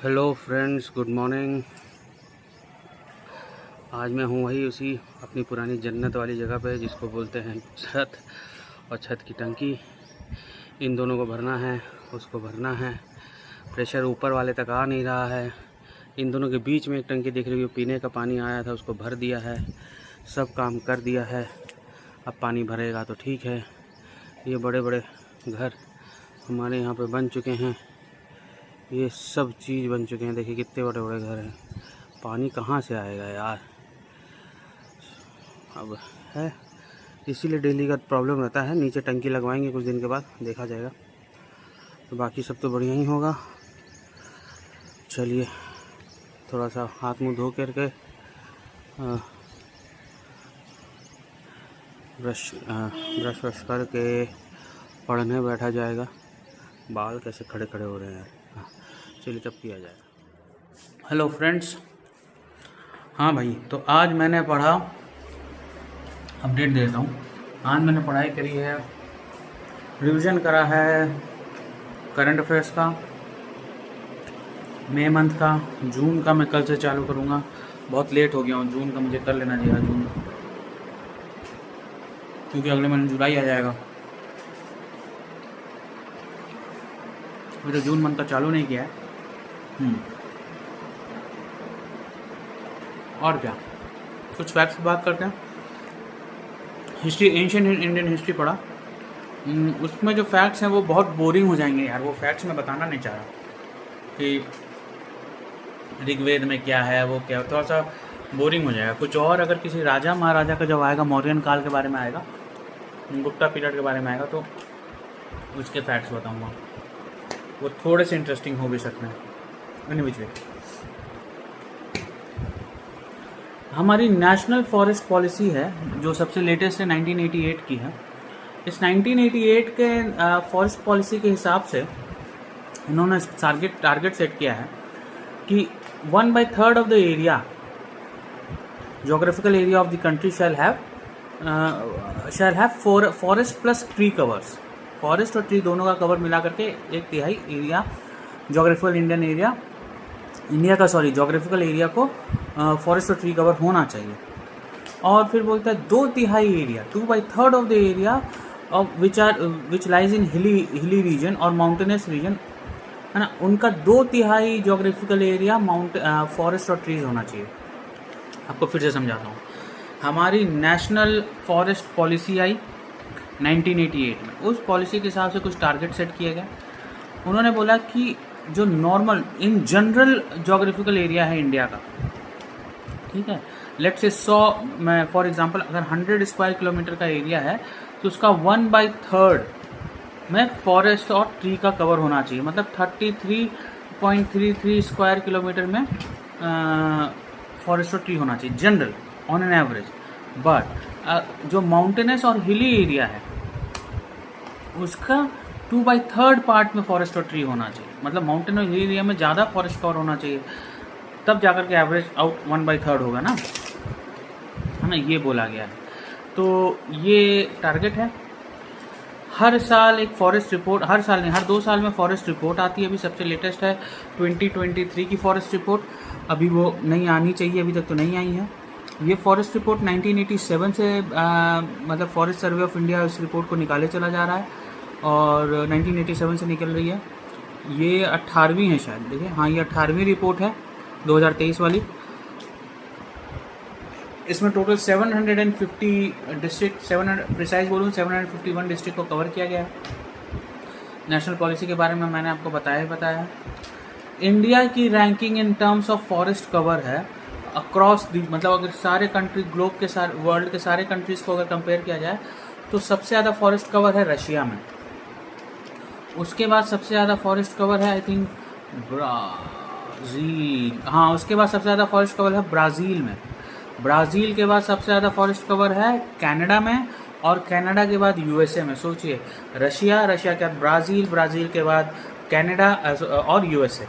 Hello friends, good morning. आज मैं हूँ वही उसी अपनी पुरानी जन्नत वाली जगह पे जिसको बोलते हैं छत और छत की टंकी। इन दोनों को भरना है, उसको भरना है। प्रेशर ऊपर वाले तक आ नहीं रहा है। इन दोनों के बीच में एक टंकी दिख रही है, पीने का पानी आया था, उसको भर दिया है। सब काम कर दिया है। अब पानी भरेगा तो ठीक है। ये बड़े बड़े घर हमारे यहाँ पे बन चुके हैं। ये सब चीज़ बन चुके हैं। देखिए कितने बड़े बड़े घर हैं। पानी कहाँ से आएगा यार। अब है इसीलिए डेली का प्रॉब्लम रहता है। नीचे टंकी लगवाएंगे कुछ दिन के बाद, देखा जाएगा। तो बाकी सब तो बढ़िया ही होगा। चलिए थोड़ा सा हाथ मुंह धो करके ब्रश वश करके पढ़ने बैठा जाएगा। बाल कैसे खड़े खड़े हो रहे हैं यार। हाँ चलिए तब किया जाएगा। हेलो फ्रेंड्स, हाँ भाई, तो आज मैंने पढ़ा, अपडेट देता हूँ। आज मैंने पढ़ाई करी है, रिवीजन करा है करंट अफेयर्स का, मई मंथ का। जून का मैं कल से चालू करूँगा। बहुत लेट हो गया हूँ। जून का मुझे कर लेना चाहिए जून, क्योंकि अगले महीने जुलाई आ जाएगा। अभी तो जून मंथ का चालू नहीं किया है। और क्या, कुछ फैक्ट्स बात करते हैं। हिस्ट्री, एंशिएंट इंडियन हिस्ट्री पढ़ा। उसमें जो फैक्ट्स हैं वो बहुत बोरिंग हो जाएंगे यार। वो फैक्ट्स मैं बताना नहीं चाह रहा कि ऋग्वेद में क्या है, वो क्या, थोड़ा सा बोरिंग हो जाएगा। कुछ और अगर किसी राजा महाराजा का जब आएगा, मौर्यन काल के बारे में आएगा, गुप्ता पीरियड के बारे में आएगा, तो उसके फैक्ट्स बताऊँगा। वो थोड़े से इंटरेस्टिंग हो भी सकते हैं। एनीवे, हमारी नेशनल फॉरेस्ट पॉलिसी है जो सबसे लेटेस्ट है, 1988 की है। इस 1988 के फॉरेस्ट पॉलिसी के हिसाब से इन्होंने टारगेट सेट किया है कि 1/3 of the area, geographical area of the country shall have forest plus tree covers. Forest और ट्री दोनों का कवर मिला करके 1/3 एरिया, जोग्राफिकल जोग्राफिकल एरिया को फॉरेस्ट और ट्री कवर होना चाहिए। और फिर बोलता है 2/3 area, 2/3 of the area of which lies in hilly region और माउंटेनस रीजन, है ना, उनका 2/3 जोग्राफिकल एरिया फॉरेस्ट और ट्रीज होना चाहिए। आपको फिर से समझाता हूँ। हमारी नेशनल फॉरेस्ट पॉलिसी आई 1988 में। उस पॉलिसी के हिसाब से कुछ टारगेट सेट किए गए। उन्होंने बोला कि जो normal in general geographical area है इंडिया का, ठीक है, लेट्स से 100 में फॉर एग्जांपल अगर 100 स्क्वायर किलोमीटर का एरिया है तो उसका 1/3 में फॉरेस्ट और ट्री का कवर होना चाहिए। मतलब 33.33 स्क्वायर किलोमीटर में फॉरेस्ट और ट्री होना चाहिए general, on an average. But जो माउंटेनस और हिली एरिया है उसका 2/3 पार्ट में फॉरेस्ट और ट्री होना चाहिए। मतलब माउंटेन और हिली एरिया में ज़्यादा फॉरेस्ट कवर होना चाहिए, तब जाकर के एवरेज आउट 1/3 होगा ना, है ना। ये बोला गया है। तो ये टारगेट है। हर साल एक फॉरेस्ट रिपोर्ट, हर साल नहीं, हर 2 साल में फॉरेस्ट रिपोर्ट आती है। अभी सबसे लेटेस्ट है 2023 की फॉरेस्ट रिपोर्ट। अभी वो नहीं आनी चाहिए, अभी तक तो नहीं आई है। ये फॉरेस्ट रिपोर्ट 1987 से मतलब फॉरेस्ट सर्वे ऑफ इंडिया इस रिपोर्ट को निकाले चला जा रहा है और 1987 से निकल रही है। ये 18वीं है शायद। देखिए, हाँ, ये 18वीं रिपोर्ट है 2023 वाली। इसमें टोटल 750 डिस्ट्रिक्ट, 700 प्रिसाइज बोलूँ 751 डिस्ट्रिक्ट को कवर किया गया है। नेशनल पॉलिसी के बारे में मैंने आपको बताया है। इंडिया की ranking in terms of forest cover है अक्रॉस दी, मतलब अगर सारे कंट्री, ग्लोब के सारे, वर्ल्ड के सारे कंट्रीज को अगर कंपेयर किया जाए तो सबसे ज़्यादा फॉरेस्ट कवर है रशिया में। उसके बाद सबसे ज़्यादा फॉरेस्ट कवर है आई थिंक ब्राज़ील। हाँ, उसके बाद सबसे ज़्यादा फॉरेस्ट कवर है ब्राज़ील में। ब्राज़ील के बाद सबसे ज़्यादा फॉरेस्ट कवर है कनाडा में, और कनाडा के बाद यूएसए में। सोचिए, रशिया के बाद ब्राज़ील के बाद कनाडा और यूएसए,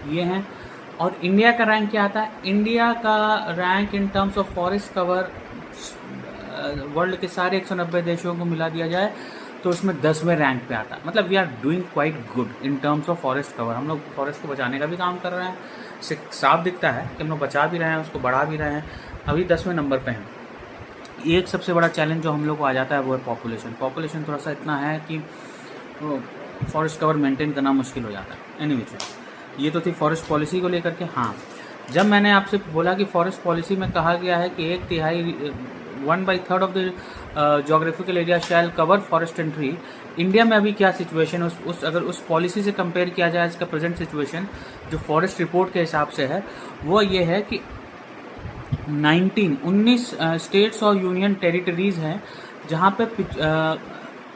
ये हैं। और इंडिया का रैंक क्या आता है? इंडिया का rank in terms of forest cover world के सारे 190 देशों को मिला दिया जाए तो उसमें 10वें रैंक पे आता है। मतलब we are doing quite good in terms of forest cover. हम लोग फॉरेस्ट को बचाने का भी काम कर रहे हैं, साफ दिखता है कि हम लोग बचा भी रहे हैं, उसको बढ़ा भी रहे हैं, अभी 10वें नंबर पे हैं। एक सबसे बड़ा चैलेंज जो हम लोग को आ जाता है वो है पॉपुलेशन थोड़ा सा इतना है कि फॉरेस्ट कवर मेंटेन करना मुश्किल हो जाता है। एनीवे, ये तो थी फॉरेस्ट पॉलिसी को लेकर के। हाँ, जब मैंने आपसे बोला कि फॉरेस्ट पॉलिसी में कहा गया है कि 1/3 1/3 of the geographical area shall cover forest and tree, India में अभी क्या सिचुएशन है अगर उस पॉलिसी से कंपेयर किया जाए इसका प्रेजेंट सिचुएशन जो फॉरेस्ट रिपोर्ट के हिसाब से है, वो ये है कि 19 स्टेट्स और यूनियन टेरिटरीज़ हैं जहाँ पे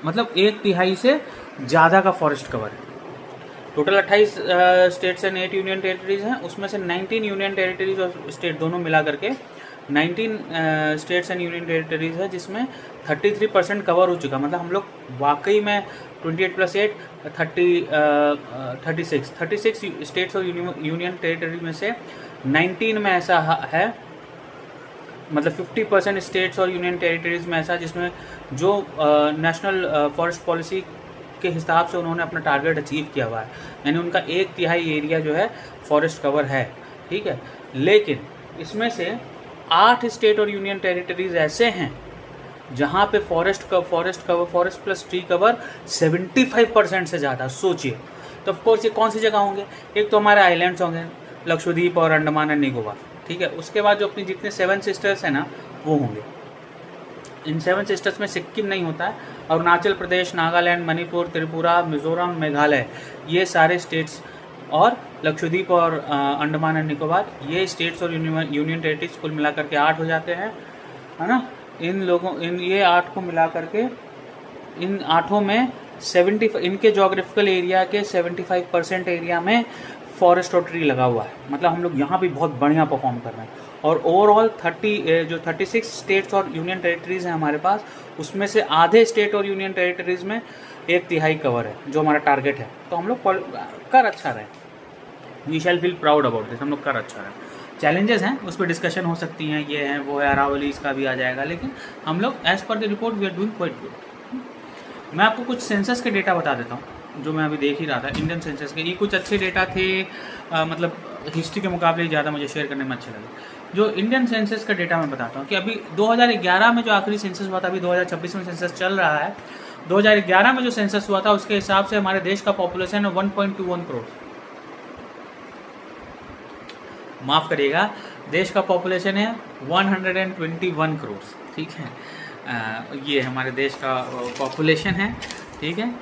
मतलब 1/3 से ज़्यादा का फॉरेस्ट कवर है। Total 28 states and 8 union territories हैं, उसमें से 19 यूनियन टेरिटरीज़ और स्टेट दोनों मिला करके 19 स्टेट्स एंड यूनियन टेरिटरीज़ है, जिसमें 33% कवर हो चुका। मतलब हम लोग वाकई में 28 + 8 36 स्टेट्स और यूनियन टेरिटरी में से 19 में ऐसा है, मतलब 50% स्टेट्स और यूनियन टेरिटरीज़ में ऐसा जिसमें जो नेशनल फॉरेस्ट पॉलिसी के हिसाब से उन्होंने अपना टारगेट अचीव किया हुआ है, यानी उनका 1/3 एरिया जो है फॉरेस्ट कवर है। ठीक है, लेकिन इसमें से 8 स्टेट और यूनियन टेरिटरीज़ ऐसे हैं जहाँ पे फॉरेस्ट प्लस ट्री कवर 75% से ज़्यादा। सोचिए, तो ऑफकोर्स ये कौन सी जगह होंगे? एक तो हमारे आइलैंड्स होंगे, लक्षद्वीप और अंडमान एंड निकोबार। ठीक है, उसके बाद जो अपनी जितने 7 सिस्टर्स हैं ना, वो होंगे। इन 7 सिस्टर्स में सिक्किम नहीं होता है, अरुणाचल प्रदेश, नागालैंड, मणिपुर, त्रिपुरा, मिजोरम, मेघालय, ये सारे स्टेट्स, और लक्षद्वीप और अंडमान एंड निकोबार, ये स्टेट्स और यूनियन टेरिटरीज कुल मिला करके 8 हो जाते हैं, है ना। ये 8 को मिला करके इन 8 में 70 इनके जोग्राफिकल एरिया के 75% एरिया में फॉरेस्ट और ट्री लगा हुआ है। मतलब हम लोग यहाँ भी बहुत बढ़िया परफॉर्म कर रहे हैं। और ओवरऑल 36 स्टेट्स और यूनियन टेरिटरीज़ हैं हमारे पास, उसमें से आधे स्टेट और यूनियन टेरिटरीज़ में 1/3 कवर है, जो हमारा टारगेट है। तो हम लोग कर अच्छा रहे, we shall feel proud about this. हम लोग कर अच्छा रहे। चैलेंजेस हैं, उस पर डिस्कशन हो सकती हैं, ये हैं वो है, अरावली इसका भी आ जाएगा, लेकिन हम लोग as per the report we are doing quite good. मैं आपको कुछ सेंसस के डेटा बता देता हूँ जो मैं अभी देख ही रहा था, इंडियन सेंसस के। ये कुछ अच्छे डेटा थे, मतलब हिस्ट्री के मुकाबले ज़्यादा मुझे शेयर करने में अच्छे लगे। जो इंडियन सेंसस का डेटा मैं बताता हूँ कि अभी 2011 में जो आखिरी सेंसस हुआ था, अभी 2026 में सेंसस चल रहा है। 2011 में जो सेंसस हुआ था उसके हिसाब से हमारे देश का पॉपुलेशन है 1.21 करोड़। माफ़ करिएगा, देश का पॉपुलेशन है 121 करोड़। ठीक है, ये हमारे देश का पॉपुलेशन है। ठीक है,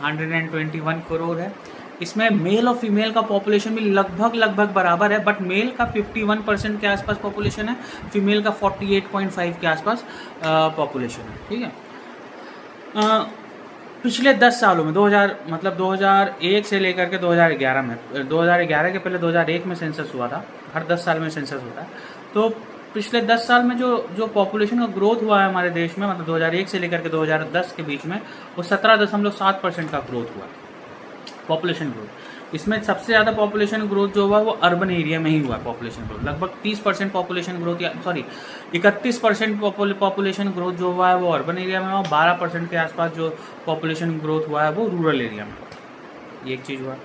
121 करोड़ है। इसमें मेल और फीमेल का पॉपुलेशन भी लगभग बराबर है, बट मेल का 51% के आसपास पॉपुलेशन है, फीमेल का 48.5 के आसपास पॉपुलेशन है। ठीक है, पिछले 10 सालों में 2001 से लेकर के 2011 में, 2011 के पहले 2001 में सेंसस हुआ था, हर 10 साल में सेंसस होता है। तो पिछले 10 साल में जो पॉपुलेशन का ग्रोथ हुआ है हमारे देश में, मतलब 2001 से लेकर के 2010 के बीच में, वो 17.7% का ग्रोथ हुआ पॉपुलेशन ग्रोथ। इसमें सबसे ज़्यादा पॉपुलेशन ग्रोथ जो हुआ वो अर्बन एरिया में ही हुआ पॉपुलेशन ग्रोथ। लगभग 30% पॉपुलेशन ग्रोथ, या 31% पॉपुलेशन ग्रोथ जो हुआ है वो अर्बन एरिया में हुआ। 12% के आसपास जो पॉपुलेशन ग्रोथ हुआ है वो रूरल एरिया में हुआ। ये एक चीज़ हुआ।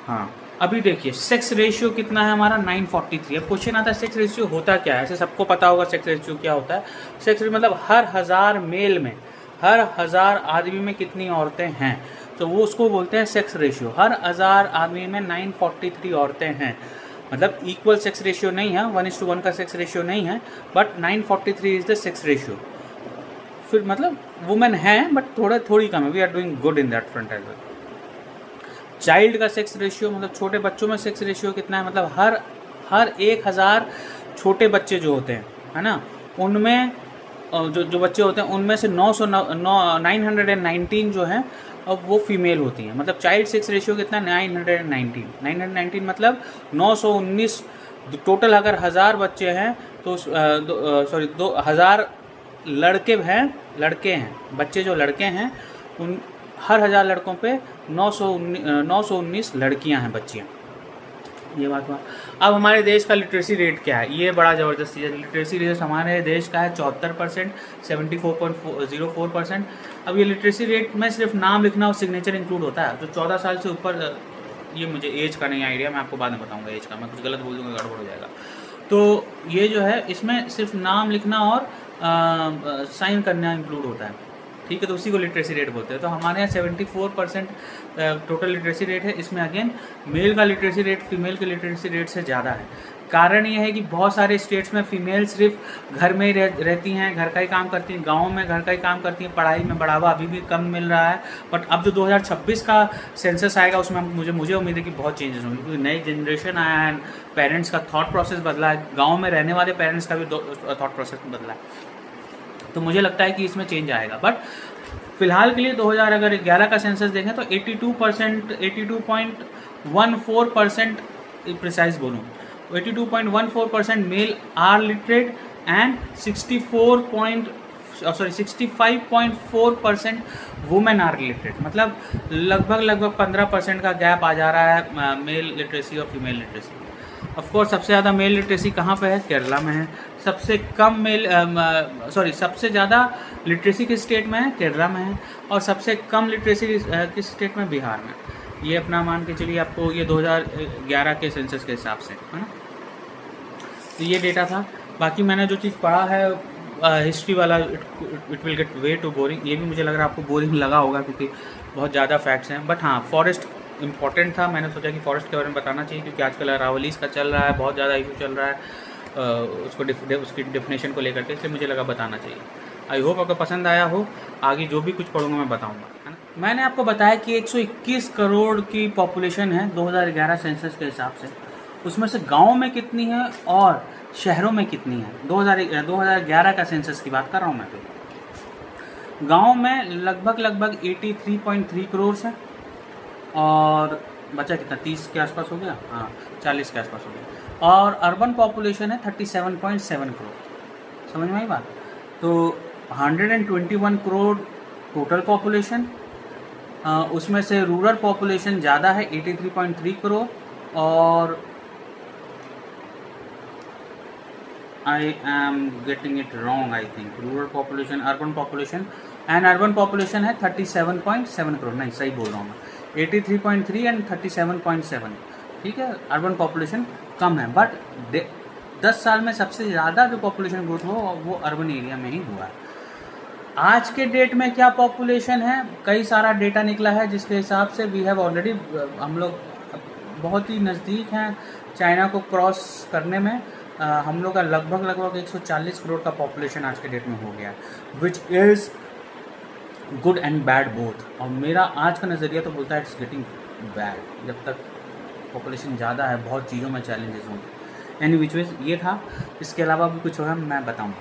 हाँ, अभी देखिए सेक्स रेशियो कितना है हमारा, 943। अब क्वेश्चन आता है सेक्स रेशियो होता क्या है? ऐसे सबको पता होगा सेक्स रेशियो क्या होता है। सेक्स मतलब हर 1000 मेल में, हर 1000 आदमी में कितनी औरतें हैं, तो वो उसको बोलते हैं सेक्स रेशियो। हर 1000 आदमी में 943 औरतें हैं। मतलब इक्वल सेक्स रेशियो नहीं है, 1:1 का सेक्स रेशियो नहीं है, but 943 is the sex ratio. फिर मतलब वुमेन हैं बट थोड़ी कम है। We are doing good in that front as well. Child का सेक्स रेशियो, मतलब छोटे बच्चों में सेक्स रेशियो कितना है, मतलब हर 1000 छोटे बच्चे जो होते हैं, है ना, उनमें जो बच्चे होते हैं उनमें से 919 जो हैं अब वो फीमेल होती हैं। मतलब चाइल्ड सेक्स रेशियो कितना, 919 मतलब 919। टोटल अगर 1000 बच्चे हैं तो 2000 लड़के हैं, बच्चे जो लड़के हैं, उन हर 1000 लड़कों पे 919 लड़कियां हैं, बच्चियां। ये बात हुआ। अब हमारे देश का लिटरेसी रेट क्या है, ये बड़ा ज़बरदस्त चीज़ है। लिटरेसी रेट हमारे देश का है 74%, 74.04%। अब ये लिटरेसी रेट में सिर्फ नाम लिखना और सिग्नेचर इंक्लूड होता है। तो 14 साल से ऊपर, ये मुझे एज का नहीं आइडिया, मैं आपको बाद में बताऊंगा एज का, मैं कुछ गलत बोल दूँगा गड़बड़ हो जाएगा। तो ये जो है इसमें सिर्फ नाम लिखना और साइन करना इंक्लूड होता है, ठीक है। तो उसी को लिटरेसी रेट बोलते हैं। तो हमारे यहाँ 74% टोटल लिटरेसी रेट है। इसमें अगेन मेल का लिटरेसी रेट फीमेल के लिटरेसी रेट से ज़्यादा है। कारण ये है कि बहुत सारे स्टेट्स में फ़ीमेल सिर्फ घर में ही रहती हैं, घर का ही काम करती हैं, गाँव में घर का ही काम करती हैं। पढ़ाई में बढ़ावा अभी भी कम मिल रहा है। बट अब जो 2026 का सेंसस आएगा उसमें मुझे उम्मीद है कि बहुत चेंजेस होंगे, क्योंकि नई जनरेशन आया है, पेरेंट्स का थॉट प्रोसेस बदला है, गाँव में रहने वाले पेरेंट्स का भी थॉट प्रोसेस बदला है। तो मुझे लगता है कि इसमें चेंज आएगा। बट फिलहाल के लिए 2011 का सेंसस देखें तो 82.14% प्रिसाइज बोलूँ, 82.14% male are literate and 65.4% women are literate. मतलब लगभग 15% का गैप आ जा रहा है मेल लिटरेसी और फीमेल लिटरेसी। ऑफ कोर्स सबसे ज़्यादा मेल लिटरेसी कहाँ पे है? केरला में है। सबसे कम सबसे ज़्यादा लिटरेसी किस स्टेट में है? केरला में है। और सबसे कम लिटरेसी किस स्टेट में? बिहार में। ये अपना मान के चलिए आपको, ये 2011 के सेंसस के हिसाब से, है ना। तो ये डेटा था। बाकी मैंने जो चीज़ पढ़ा है हिस्ट्री वाला, it will get way too boring. ये भी मुझे लग रहा है आपको बोरिंग लगा होगा, क्योंकि बहुत ज़्यादा फैक्ट्स हैं। बट हाँ, फॉरेस्ट इम्पॉर्टेंट था। मैंने सोचा कि फॉरेस्ट के बारे में बताना चाहिए, क्योंकि आजकल अरावलीज का चल रहा है, बहुत ज़्यादा इशू चल रहा है उसकी डेफिनेशन को लेकर के, इसलिए मुझे लगा बताना चाहिए। आई होप आपको पसंद आया हो। आगे जो भी कुछ पढ़ूंगा मैं बताऊंगा, है ना। मैंने आपको बताया कि 121 करोड़ की पॉपुलेशन है 2011 सेंसस के हिसाब से। उसमें से गाँव में कितनी है और शहरों में कितनी है? 2011 का सेंसस की बात कर रहा हूँ मैं। तो गाँव में लगभग 83.3 करोड़ है, और बचा कितना, 30 के आसपास हो गया, हाँ 40 के आसपास हो गया। और अर्बन पॉपुलेशन है 37.7 करोड़। समझ में आई बात? तो 121 करोड़ टोटल पॉपुलेशन, उसमें से रूरल पॉपुलेशन ज़्यादा है 83.3 करोड़। और I am getting it wrong, I think rural population, urban population है 37.7 करोड़। नहीं, सही बोल रहा हूँ मैं, 83.3 एंड 37.7, ठीक है। अर्बन पॉपुलेशन कम है, बट 10 साल में सबसे ज़्यादा जो पॉपुलेशन ग्रोथ हो वो अर्बन एरिया में ही हुआ है। आज के डेट में क्या पॉपुलेशन है? कई सारा डेटा निकला है, जिसके हिसाब से वी हैव ऑलरेडी, हम लोग बहुत ही नज़दीक हैं चाइना को क्रॉस करने में। हम लोग का लगभग 140 करोड़ का पॉपुलेशन आज के डेट में हो गया, which is good and bad both. और मेरा आज का नज़रिया तो बोलता है इट्स गेटिंग बैड। जब तक पॉपुलेशन ज़्यादा है, बहुत चीज़ों में चैलेंजेस होंगे। एनी विच वेज, ये था। इसके अलावा भी कुछ होगा मैं बताऊँगा।